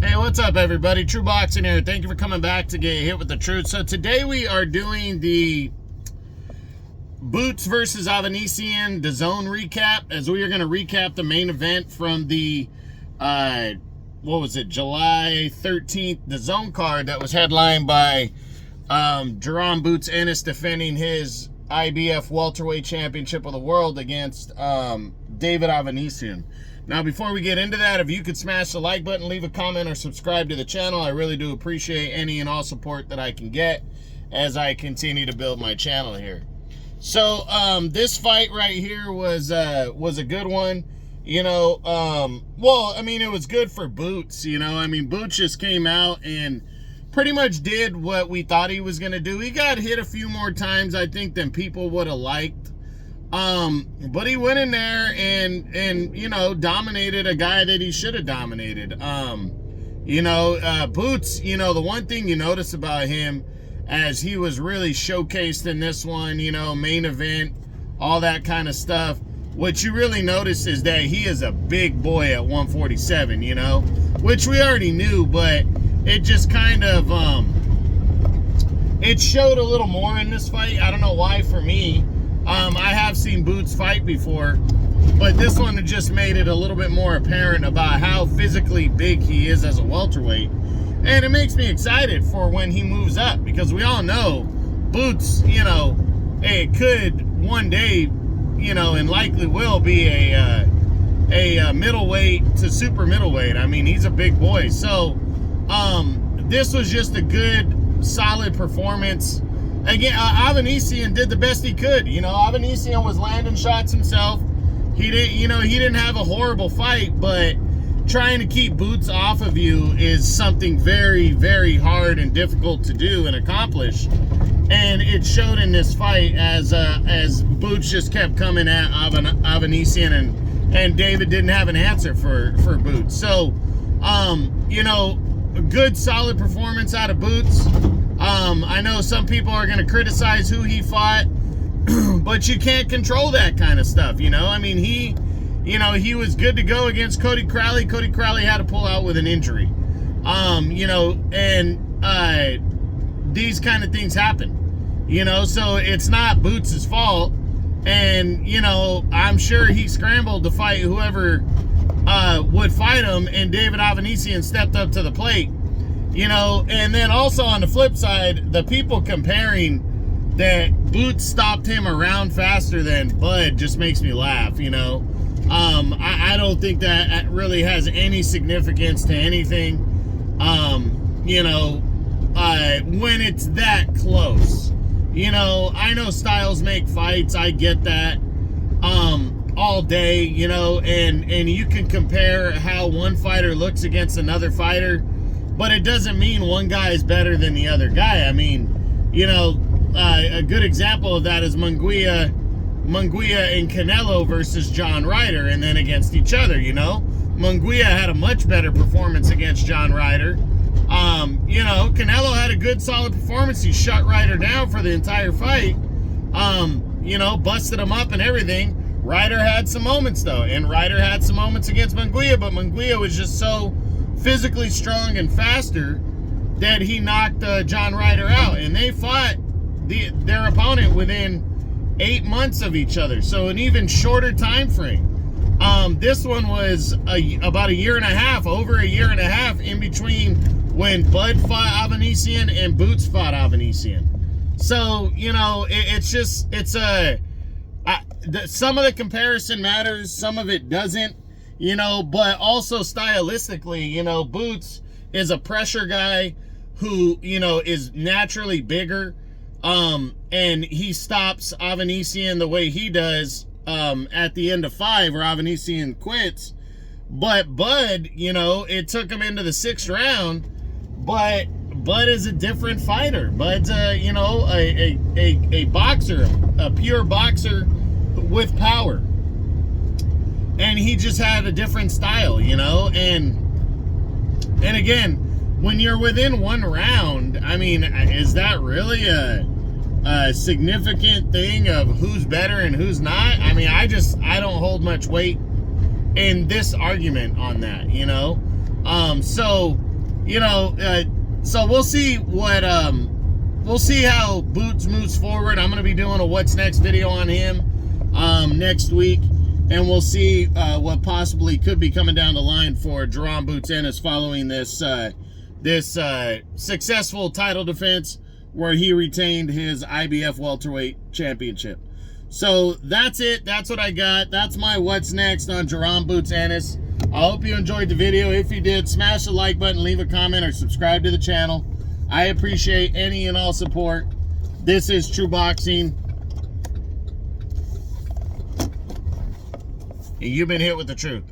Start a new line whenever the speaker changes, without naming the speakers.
Hey, what's up, everybody? True Boxing here. Thank you for coming back to get hit with the truth. So today we are doing the Boots versus Avanesyan DAZN recap, as we are going to recap the main event from the July 13th DAZN card that was headlined by Jerome Boots Ennis defending his IBF welterweight championship of the world against David Avanesyan. Now, before we get into that, if you could smash the like button, leave a comment, or subscribe to the channel, I really do appreciate any and all support that I can get as I continue to build my channel here. So, this fight right here was a good one. You know, well, I mean, it was good for Boots, you know. I mean, Boots just came out and pretty much did what we thought he was going to do. He got hit a few more times, I think, than people would have liked. But he went in there and you know, dominated a guy that he should have dominated. Boots, you know, the one thing you notice about him, as he was really showcased in this one, you know, main event, all that kind of stuff, what you really notice is that he is a big boy at 147, you know, which we already knew, but it just kind of, it showed a little more in this fight. I don't know why for me. I have seen Boots fight before, but this one just made it a little bit more apparent about how physically big he is as a welterweight. And it makes me excited for when he moves up, because we all know Boots, you know, it could one day, you know, and likely will be a middleweight to super middleweight. I mean, he's a big boy. So this was just a good, solid performance. Again, Avanesyan did the best he could. You know, Avanesyan was landing shots himself. He didn't have a horrible fight, but trying to keep Boots off of you is something very, very hard and difficult to do and accomplish. And it showed in this fight as Boots just kept coming at Avanesyan, and David didn't have an answer for Boots. So, you know, a good, solid performance out of Boots. I know some people are going to criticize who he fought, but you can't control that kind of stuff, you know? I mean, he was good to go against Cody Crowley. Cody Crowley had to pull out with an injury. You know, and these kind of things happen, you know? So it's not Boots' fault. And, you know, I'm sure he scrambled to fight whoever would fight him, and David Avanesyan stepped up to the plate. You know, and then also on the flip side, the people comparing that Boots stopped him around faster than Bud just makes me laugh, you know. I don't think that really has any significance to anything, you know, when it's that close. You know, I know styles make fights, I get that, all day, you know, and you can compare how one fighter looks against another fighter, but it doesn't mean one guy is better than the other guy. I mean, you know, a good example of that is Munguia and Canelo versus John Ryder, and then against each other, you know. Munguia had a much better performance against John Ryder. You know, Canelo had a good, solid performance. He shut Ryder down for the entire fight. You know, busted him up and everything. Ryder had some moments, though, and Ryder had some moments against Munguia, but Munguia was just so physically strong and faster that he knocked John Ryder out, and they fought their opponent within 8 months of each other, so an even shorter time frame. This one was about a year and a half, over a year and a half in between when Bud fought Avanesyan and Boots fought Avanesyan. So, you know, some of the comparison matters, some of it doesn't. You know, but also stylistically, you know, Boots is a pressure guy who, you know, is naturally bigger. And he stops Avanesyan the way he does at the end of 5, where Avanesyan quits. But Bud, you know, it took him into the 6th round, but Bud is a different fighter. Bud's you know, a boxer, a pure boxer with power. And he just had a different style, you know, and again, when you're within 1 round, I mean, is that really a significant thing of who's better and who's not? I mean, I don't hold much weight in this argument on that, you know. So you know, so we'll see what we'll see how Boots moves forward. I'm going to be doing a what's next video on him next week, and we'll see what possibly could be coming down the line for Jaron Boots Ennis following this successful title defense where he retained his IBF welterweight championship. So that's it. That's what I got. That's my what's next on Jaron Boots Ennis. I hope you enjoyed the video. If you did, smash the like button, leave a comment, or subscribe to the channel. I appreciate any and all support. This is True Boxing. And you've been hit with the truth.